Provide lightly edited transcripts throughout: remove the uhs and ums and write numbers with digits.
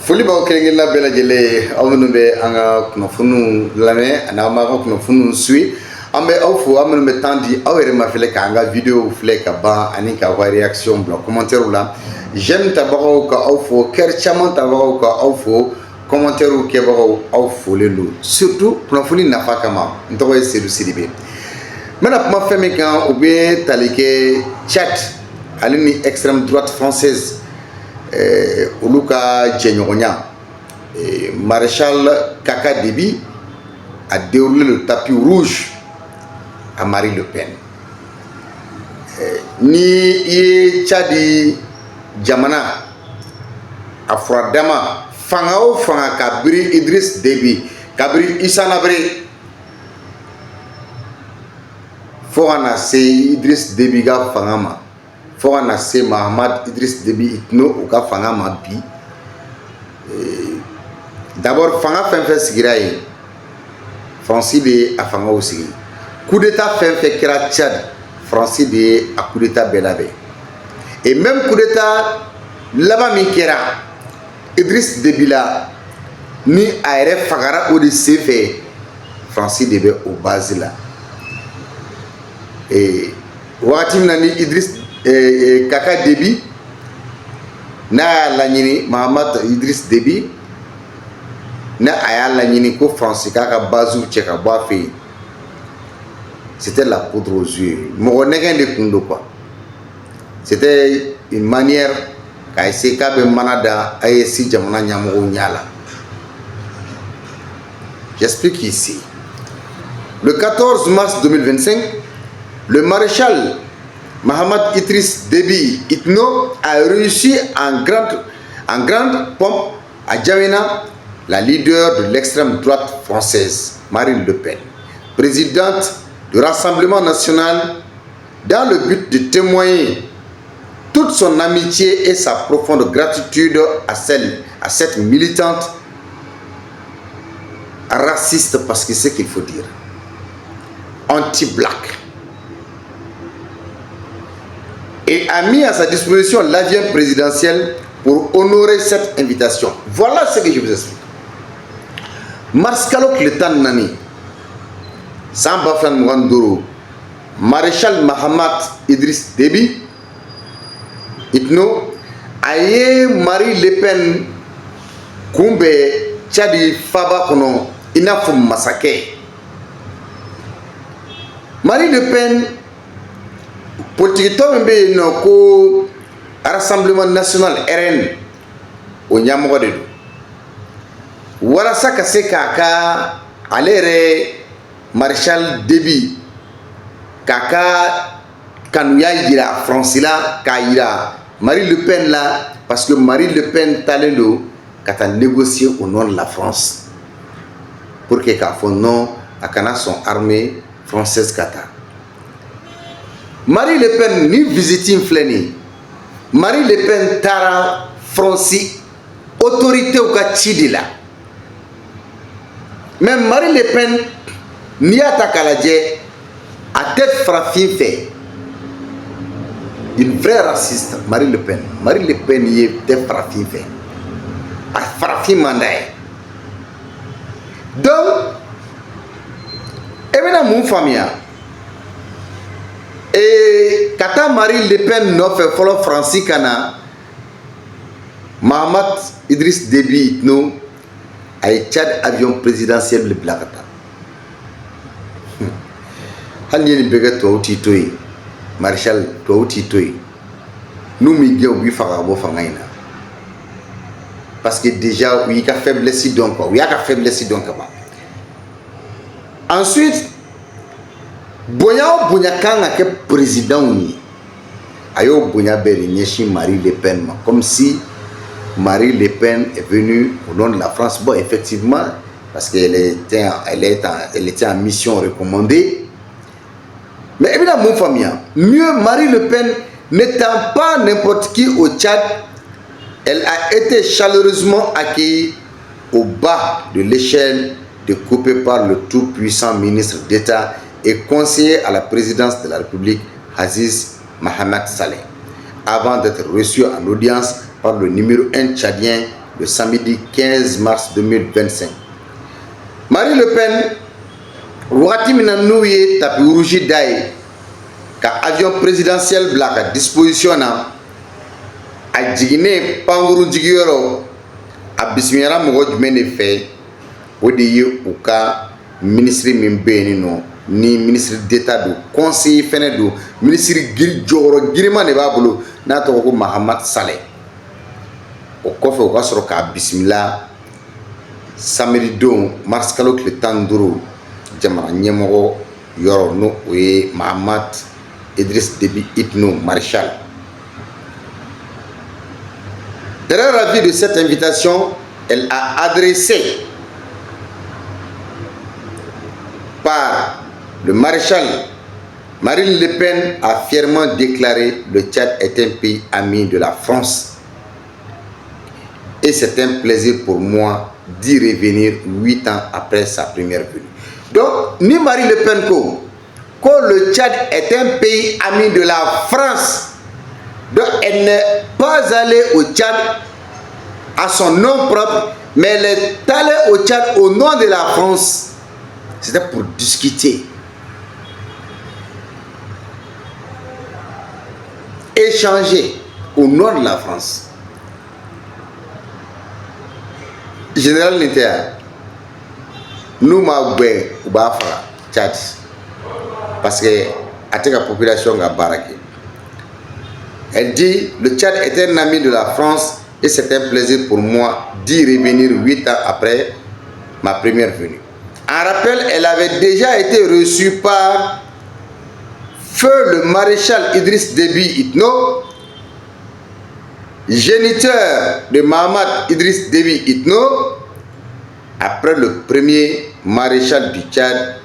Foli b'aw kelen bɛɛ lajɛlen aw minnu bɛ an ka kunnafoniw lamɛn ani an b'a ka kunnafoniw suit an bɛ aw fo aw minnu bɛ temps di aw yɛrɛ ma filɛ k'an ka vidéo filɛ ka ban ani k'aw ka réaction bila commentaire la j'aime tabagaw ka aw fo cœur caman tabagaw ka aw fo commentaire kɛbagaw aw folen don surtout kunnafoni nafa kama n tɔgɔ ye Seydou Sidibe n bɛna kuma fɛn min kan o bɛ tali kɛ Tchad ale ni extrême droite française olu ka jɛɲɔgɔnya maréchal Kaka Déby a déroulé le tapis rouge à Marine Le Pen. Ni ye Tchadi jamana a fɔra dama fanga o fanga ka biri Idriss Déby ka biri Issa Nabré fo kana se Idriss Déby ka fanga ma fo kana se Mahamad Idriss Déby Itno u ka fanga ma bi d'abord fanga fɛn fɛn sigira yen Fransi de ye a fangaw sigi coup d'état fɛn fɛn kɛra Tchad Fransi de ye a coup d'état bɛɛ labɛn et même coup d'état laban min kɛra Idriss Déby la ni a yɛrɛ fagara o de senfɛ Fransi de bɛ o base la wagati min na ni Idriss Kaka Déby n'a y'a laɲini Mahamad Idriss Déby n'a a y'a laɲini ko Fransi k'a ka basew cɛ ka bɔ a fɛ yen c'était la poudre aux yeux mɔgɔ nɛgɛn de kun don quoi c'était une manière k'a essayer k'a bɛ mana da AES jamana ɲɛmɔgɔw ɲɛ la. J'explique ici. Le 14 mars 2025, le maréchal Mahamad Idriss Déby Itno a réussi en grande pompe à Djamena la leader de l'extrême droite française, Marine Le Pen, présidente du Rassemblement national, dans le but de témoigner toute son amitié et sa profonde gratitude à cette militante raciste, parce que c'est ce qu'il faut dire, anti-black, et a mis à sa disposition l'avion présidentiel pour honorer cette invitation. Voilà ce que je vous explique. Marskalo Kletan Nani, Sambafan Mwandoro, maréchal Mahamad Idriss Déby Itno, aye Marie Le Pen Kumbe Tchadi Faba Kono Inafu Masake. Marie Le Pen politique to mbe no ko Rassemblement national RN o nyamgo de wala saka se kaka alere maréchal Déby kaka kanuya yira Francila ka yira Marie Le Pen là parce que Marie Le Pen talendo kata négocier au nom de la France pour que ka fon non akana son armée française kata Marie Le Pen ni visiting fleni Marie Le Pen tara Franci autorité ou ka chidi la même Marie Le Pen ni atakaladje a tête frafin fait une vraie raciste. Marie Le Pen y est tête frafin fait a frafin mandaye donc ebena mon famille et kata Marie Le Pen no fait follow Franci kana Mahamad Idriss Déby Itno ay Tchad avion présidentiel le blakata hal yeni bega to titoy maréchal to titoy nous mi gew bi faga bo fangaina parce que déjà oui ka faiblesse donc oui ka faiblesse donc ba ensuite bonya kanga ke président ni ayo bonya beri nyeshi Marie Le Pen comme si Marie Le Pen est venue au nom de la France. Bon, effectivement, parce qu'elle était en mission recommandée. Mais évidemment, mon famille, mieux Marie Le Pen n'étant pas n'importe qui au Tchad, elle a été chaleureusement accueillie au bas de l'échelle, découpée par le tout-puissant ministre d'État et conseiller à la présidence de la République, Aziz Mohamed Saleh, avant d'être reçue en audience par le numéro 1 tchadien, le samedi 15 mars 2025. Marie Le Pen, wagati min na n'u ye tapis rouge da ye ka avion présidentiel bila ka disposition na, a jiginnen pankuru jigiyɔrɔ a bisimilala mɔgɔ jumɛn de fɛ, o de ye u ka ministre min bɛ yen nɔ, ni ministre d'état do, conseiller fɛnɛ do, ministre jɔyɔrɔ giriman de b'a bolo n'a tɔgɔ ko Mahamad Saleh. O kɔfɛ o ka sɔrɔ k'a bisimila samedi don mars kalo tile 15 jamana ɲɛmɔgɔ yɔrɔ n'o o ye Mahamad Idriss Déby Itno Maréchal. Derrière la vie de cette invitation, elle a adressé par le maréchal Marine Le Pen a fièrement déclaré le Tchad est un pays ami de la France et c'est un plaisir pour moi d'y revenir 8 ans après sa première venue. Donc, ni Marine Le Pen que le Tchad est un pays ami de la France. Donc, elle n'est pas allée au Tchad à son nom propre, mais elle est allée au Tchad au nom de la France. C'était pour discuter, échanger au nom de la France. Général Nintea, nous m'avons Tchad parce que la population a baraqué. Elle dit le Tchad est un ami de la France et c'est un plaisir pour moi d'y revenir 8 ans après ma première venue. En rappel, elle avait déjà été reçue par feu le maréchal Idriss Déby Itno, géniteur de Mahamad Idriss Déby Itno, après le premier maréchal du Tchad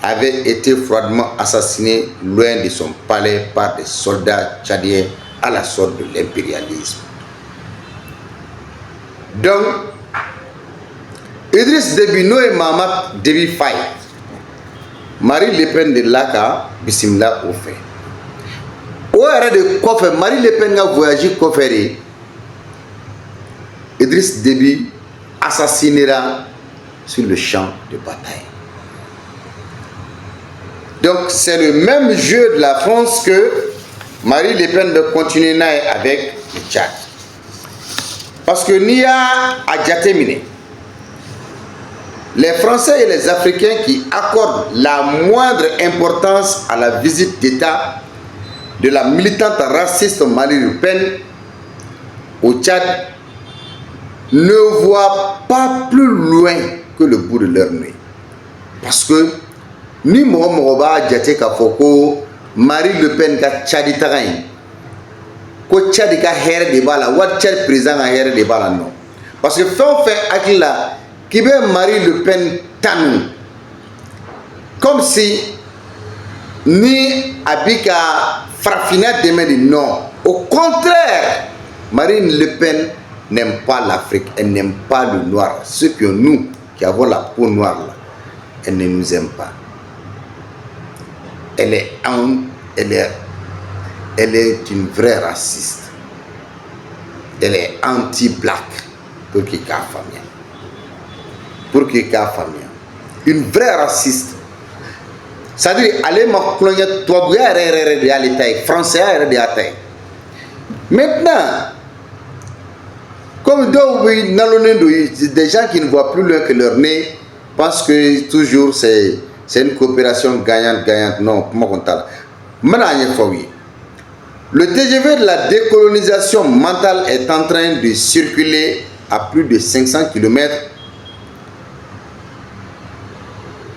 avait été froidement assassiné loin de son palais par des soldats tchadiens à la sorte de l'impérialisme. Donc, Idriss Déby no et Mahamad Déby Faye, Marie Le Pen de Laka, Bismillah au fait. Au arrêt de Koffer, Marie Le Pen a voyagé Koffer. Idriss Déby assassinera sur le champ de bataille. Donc c'est le même jeu de la France que Marie Le Pen de continuer avec le Tchad. Parce que Nia a déjà terminé. Les Français et les Africains qui accordent la moindre importance à la visite d'État de la militante raciste Marie Le Pen au Tchad ne voient pas plus loin que le bout de leur nez. Parce que ni Mohamed Djate Kafoko, Marie Le Pen ka Tchadi Tagain, ko Tchadi ka here de bala, wat Tchad président a here de bala non. Parce que fait akila qui veut Marie Le Pen tanou, comme si ni Abika Frafina demain non. Au contraire, Marine Le Pen n'aime pas l'Afrique, elle n'aime pas le noir. Ceux que nous qui avons la peau noire là, elle ne nous aime pas. Elle est une vraie raciste. Elle est anti-black pour qu'il y ait famille. Pour qu'il y ait famille. Une vraie raciste. C'est-à-dire, allez m'a cloné toi de français de maintenant, comme des gens qui ne voient plus loin que leur nez, pensent que toujours c'est une coopération gagnante. Non, le TGV de la décolonisation mentale est en train de circuler à plus de 500 km.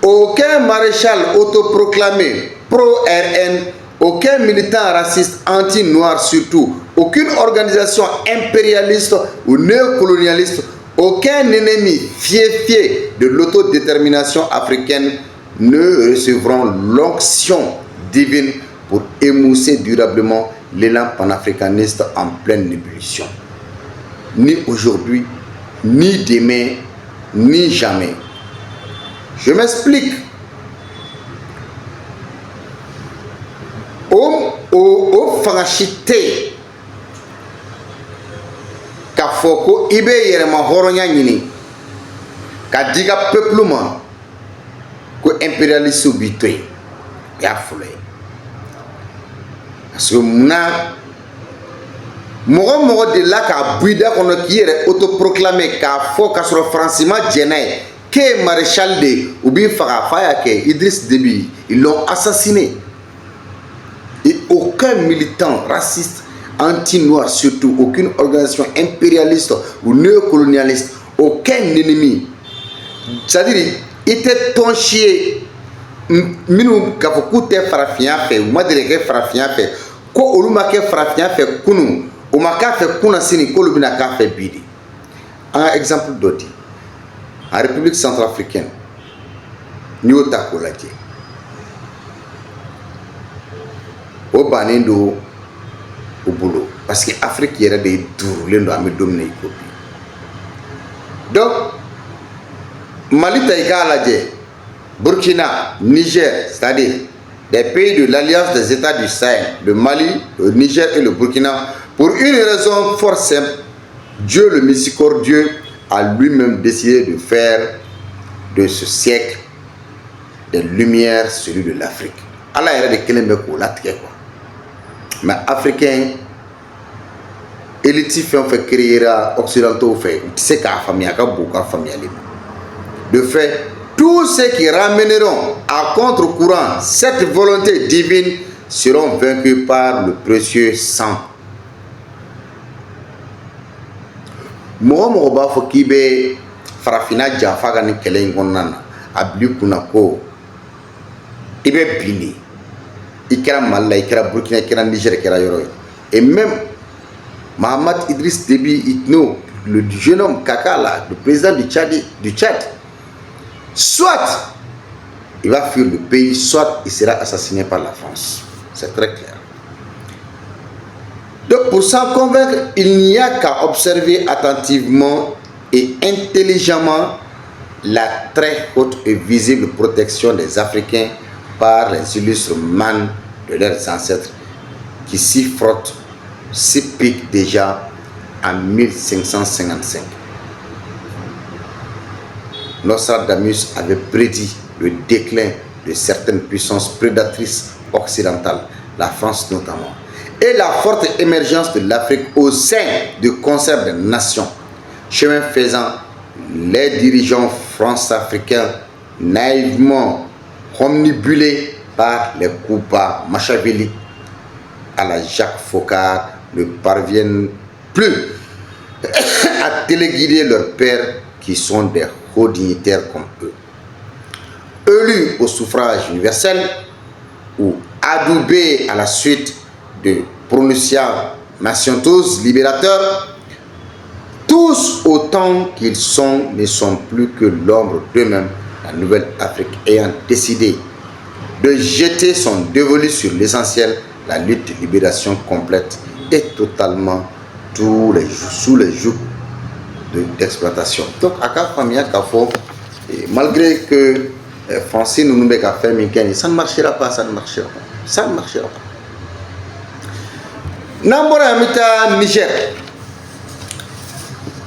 Aucun maréchal autoproclamé pro-RN, aucun militant raciste anti-noir surtout, aucune organisation impérialiste ou néocolonialiste, aucun ennemi fié de l'autodétermination africaine ne recevront l'onction divine pour émousser durablement l'élan panafricaniste en pleine ébullition. Ni aujourd'hui, ni demain, ni jamais. Je m'explique. Au fangachité, qu'a fɔ ko i bɛ yɛrɛma hɔrɔnya ɲini ka di ka peuple ma ko impérialistes b'i to yen o y'a fɔlɔ ye parce que munna mɔgɔ mɔgɔ de la k'a bɔ i da kɔnɔ k'i yɛrɛ autoproclamer k'a fɔ k'a sɔrɔ Faransi ma jɛn n'a ye k'e ye maréchal de ye u b'i faga fa y'a kɛ Idriss Déby ils l'ont assassiné et aucun militant raciste anti-noir surtout aucune organisation impérialiste ou néocolonialiste aucun ennemi c'est-à-dire i tɛ tɔn si ye minnu k'a fɔ k'u tɛ farafinya fɛ u ma deli ka kɛ farafinya fɛ ko olu ma kɛ farafinya fɛ kunun o ma k'a fɛ kunna sini k'olu bɛna k'a fɛ bi de an ka exemple dɔ di en République centrafricaine n'i y'o ta k'o lajɛ o bannen don u bolo parce que Afrique yɛrɛ de durulen don an bɛ don min na i ko bi donc Mali ta i k'a lajɛ Burkina, Niger, c'est-à-dire des pays de l'Alliance des États du Sahel, le Mali, le Niger et le Burkina, pour une raison fort simple, Dieu le miséricordieux a lui-même décidé de faire de ce siècle des lumières celui de l'Afrique. Allah yɛrɛ de kelen bɛ k'o latigɛ quoi. Mais africain, élite fɛn o fɛn créera occidentaux fɛ, u tɛ se k'a faamuya a ka bon u ka faamuyali ma. De fait, tous ceux qui ramèneront à contre-courant cette volonté divine seront vaincus par le précieux sang. Mɔgɔ mɔgɔ b'a fɔ k'i bɛ farafinna janfa ka nin kɛlɛ in kɔnɔna na a bil'i kunna ko i bɛ bin de i kɛra Mali la i kɛra Burkina i kɛra Niger i kɛra yɔrɔ ye et même Mahamat Idriss Déby Itno le jeune homme Kaka là le président du Tchad soit il va fuir le pays, soit il sera assassiné par la France. C'est très clair. Donc pour s'en convaincre, il n'y a qu'à observer attentivement et intelligemment la très haute et visible protection des Africains par les illustres mânes de leurs ancêtres qui s'y frottent, s'y piquent déjà en 1555. Nostradamus avait prédit le déclin de certaines puissances prédatrices occidentales, la France notamment, et la forte émergence de l'Afrique au sein du concert des nations. Chemin faisant, les dirigeants france-africains, naïvement omnibulés par les coups bas machiavéliques à la Jacques Foccart, ne parviennent plus à téléguider leurs pères qui sont des hauts dignitaires comme eux. Élus au suffrage universel ou adoubés à la suite de prononciations tous libérateurs, tous autant qu'ils sont ne sont plus que l'ombre d'eux-mêmes, la nouvelle Afrique ayant décidé de jeter son dévolu sur l'essentiel, la lutte de libération complète et totalement sous les jougs d'exploitation. Donc, à la famille, malgré que Francine nous met à faire Minkeni, ça ne marchera pas, ça ne marchera pas. Ça ne marchera pas. Nambora Amita Niger.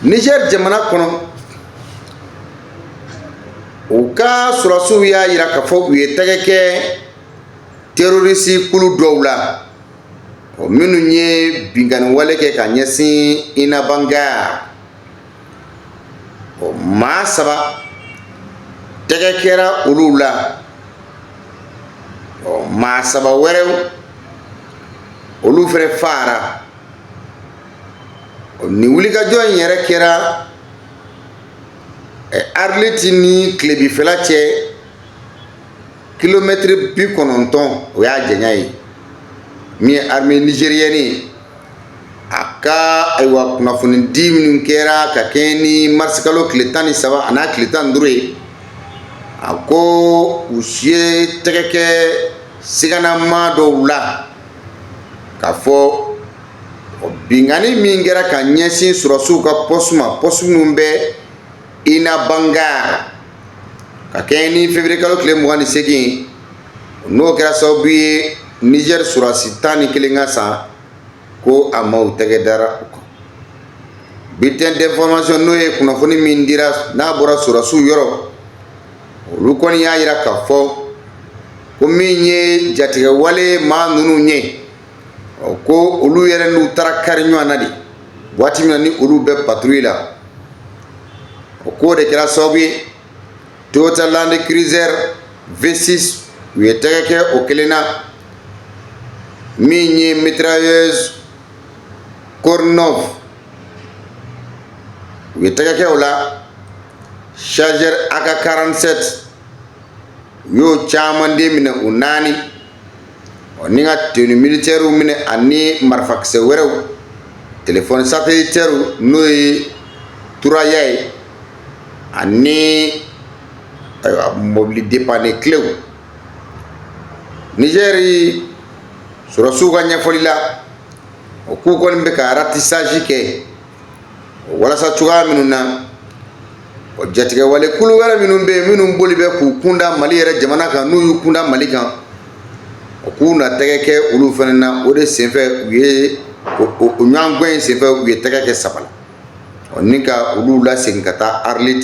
Niger, Jamana Kono. Au cas sur la Souya, il y a qu'à faire que terroriste Kulu Doula. Au Mununye, Binganwale, Kanyesi, Inabanga. Au Masaba. Tɛgɛ kɛra olu la maa saba wɛrɛw olu fɛnɛ fara ni wulikajɔ in yɛrɛ kɛra Arleti ni kilebifɛla cɛ kilomɛtiri 90 o y'a janya ye min ye armée nigérienne a ka ayiwa kunnafoni di minnu kɛra ka kɛɲɛ ni mars kalo tile 13 a n'a tile 15 ye a ko u ye tɛgɛ kɛ siganama dɔw la k'a fɔ bingani min kɛra ka ɲɛsin sɔrɔsiw ka poste ma poste minnu bɛ Ina Bangar ka kɛɲɛ ni février kalo tile 28 n'o kɛra sababu ye Niger sɔrɔsi 11 ka san ko a ma u tɛgɛ dara u kan bulletin d'information n'o ye kunnafoni min dira n'a bɔra sɔrɔsiw yɔrɔ olu kɔni y'a yira k'a fɔ ko min ye jatigɛwale maa ninnu ye ko olu yɛrɛ n'u taara kari ɲɔgɔn na de waati min na ni olu bɛ patrouille la o ko de kɛra sababu ye Toyota Land Cruiser V6 u ye tɛgɛ kɛ o kelen na min ye mitrailleuse Kornov u ye tɛgɛ kɛ o la chargeur AK-47 u y'o caman de minɛ u naani ni ka tenue militaire minɛ ani marifakisɛ wɛrɛw téléphone satellitaire n'o ye turaya ye ani mobili dépanne clés Niger sɔrɔsiw ka ɲɛfɔli la o k'u kɔni bɛ ka ratissage kɛ walasa cogoya minnu na o jatigɛwale kulu wɛrɛ minnu bɛ yen minnu boli bɛ k'u kunda Mali yɛrɛ jamana kan n'u y'u kunda Mali kan o k'u na tɛgɛ kɛ olu fana na o de senfɛ u ye o ɲɔgɔngoya in senfɛ u ye tɛgɛ kɛ saba la ni ka olu lasegin ka taa Arlit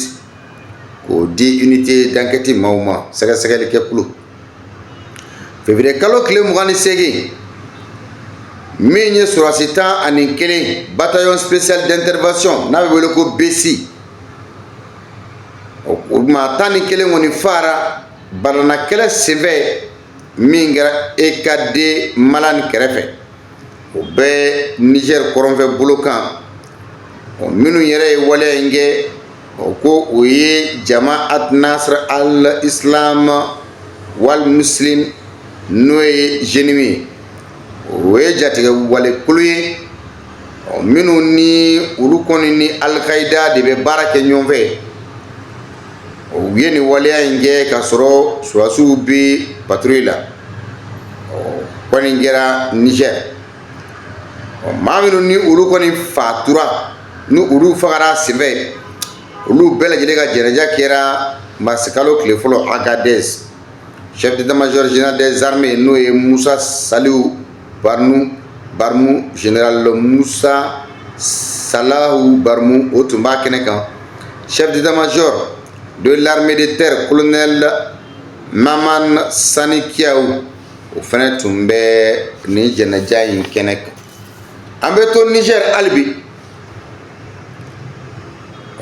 k'o di unité d'enquête maaw ma sɛgɛsɛgɛli kɛ kulu février kalo tile 28 min ye surasi 11 bataillon spécial d'intervention n'a bɛ wele ko BC o ma 11 kɔni fara Badana kɛlɛ senfɛ min kɛra EKD Malan kɛrɛfɛ o bɛ Niger kɔrɔnfɛ bolo kan minnu yɛrɛ ye waleya in kɛ o ko o ye Jamaat Nasr al-Islam wal Muslim n'o ye JENIMI o ye jatigɛwale kulu ye minnu ni olu kɔni ni Al-Qaïda de bɛ baara kɛ ɲɔgɔn fɛ u ye nin waleya in kɛ ka sɔrɔ surasiw bɛ patrouille la kɔni kɛra Niger maa minnu ni olu kɔni fatura ni olu fagara senfɛ olu bɛɛ lajɛlen ka jɛnɛja kɛra marsikalo tile fɔlɔ Agadez chef d'état-major général des armées n'o ye Musa Salihu Barmu général Musa Salahu Barmu o tun b'a kɛnɛ kan chef d'état-major de l'armée de terre colonel Maman Sani Kiaou o fana tun bɛ nin jɛnɛja in kɛnɛ kan an bɛ to Niger halibi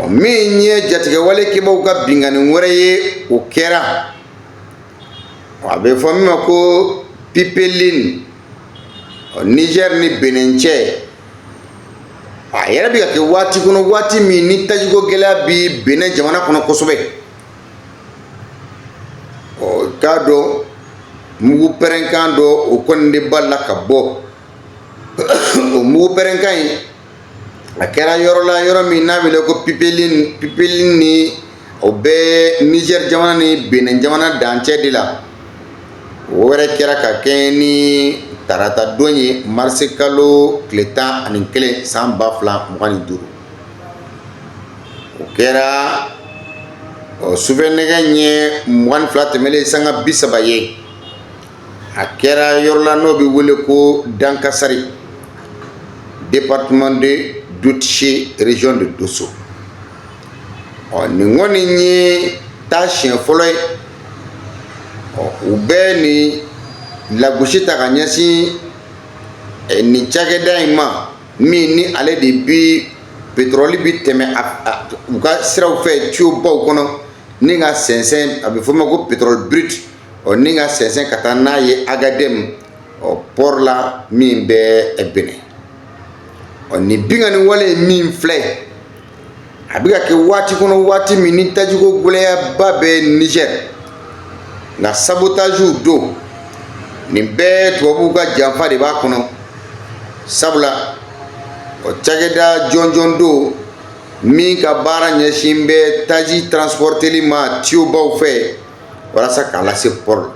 min ye jatigɛwale kɛbaaw ka binkani wɛrɛ ye o kɛra a bɛ fɔ min ma ko Pipeline Niger ni Benin cɛ a yɛrɛ bɛ ka kɛ waati kɔnɔ waati min ni tajiko gɛlɛya bi Benin jamana kɔnɔ kosɛbɛ k'a dɔn mugu pɛrɛnkan dɔ o kɔni de b'a la ka bɔ o mugu pɛrɛnkan in a kɛra yɔrɔ la yɔrɔ min n'a wele ko Pipeline ni o bɛ Niger jamana ni Benin jamana dancɛ de la o wɛrɛ kɛra ka kɛ ni tarata don ye marisi kalo tile 11 san 2025 o kɛra sufɛ nɛgɛ ɲɛ 22 tɛmɛlen sanga 30 ye a kɛra yɔrɔ la n'o bɛ wele ko Dankasari département de Doutché région de Dosso nin kɔni ye taa siɲɛ fɔlɔ ye u bɛ ni lagosi ta ka ɲɛsin nin cakɛda in ma min ni ale de bi pétrole bi tɛmɛ u ka siraw fɛ tuyaubaw kɔnɔ ni ka sɛnsɛn a bɛ fɔ ma ko pétrole brut ni ka sɛnsɛn ka taa n'a ye Agadem port la min bɛ Benin nin binkani wale min filɛ a bɛ ka kɛ waati kɔnɔ waati min ni tajiko gɛlɛyaba bɛ Niger nka sabotage don nin bɛɛ tubabuw ka janfa de b'a kɔnɔ sabula cakɛda jɔnjɔn don min ka baara ɲɛsin bɛ taji transporteli ma tuyaubaw fɛ walasa k'a lase port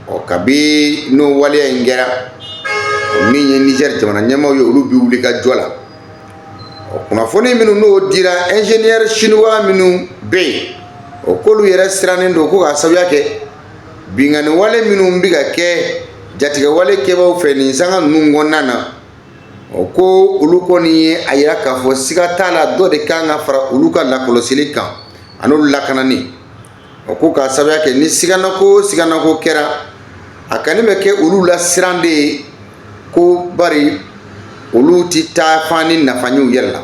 la kabi n'o waleya in kɛra min ye Niger jamana ɲɛmaaw ye olu bɛ wuli ka jɔ la kunnafoni minnu n'o dira ingénieur chinois minnu bɛ yen o k'olu yɛrɛ sirannen don ko k'a sababuya kɛ binkani wale minnu bɛ ka kɛ jatigɛwale kɛbaaw fɛ nin sanga ninnu kɔnɔna na o ko olu kɔni ye a yira k'a fɔ siga t'a la dɔ de kan ka fara olu ka lakɔlɔsili kan an'olu lakanani o ko k'a sababuya kɛ ni siganako o siganako kɛra a kani bɛ kɛ olu la siran de ye ko bari olu ti taa fan ni nafa ɲ'u yɛrɛ la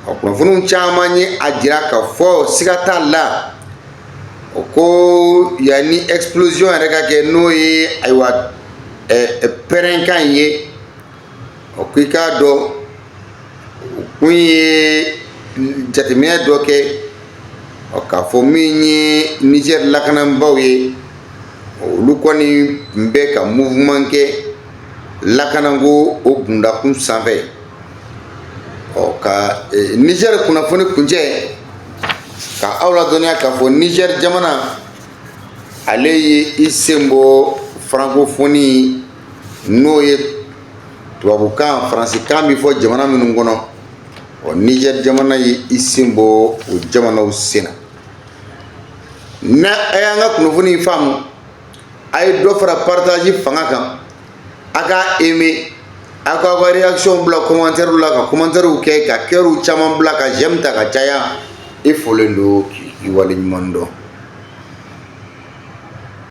o kunnafoniw caman ye a jira k'a fɔ siga t'a la o ko yanni explosion yɛrɛ ka kɛ n'o ye ayiwa pɛrɛnkan ye o ko i k'a dɔn o kun ye jateminɛ dɔ kɛ k'a fɔ min ye Niger lakanabaaw ye olu kɔni tun bɛ ka mouvement kɛ lakanako o bundakun sanfɛ ka Niger kunnafoni kuncɛ ka aw ladɔnniya k'a fɔ Niger jamana ale ye i sen bɔ francophonie n'o ye tubabukan faransikan min fɔ jamana minnu kɔnɔ Niger jamana ye i sen bɔ o jamanaw sen na na a y'an ka kunnafoni faamu a ye dɔ fara partage fanga kan a ka aimer a ka réaction bila commentaire la ka commentaire kɛ ka cœur caman bila ka j'aime ta ka caya i folen don k'i waleɲuman dɔn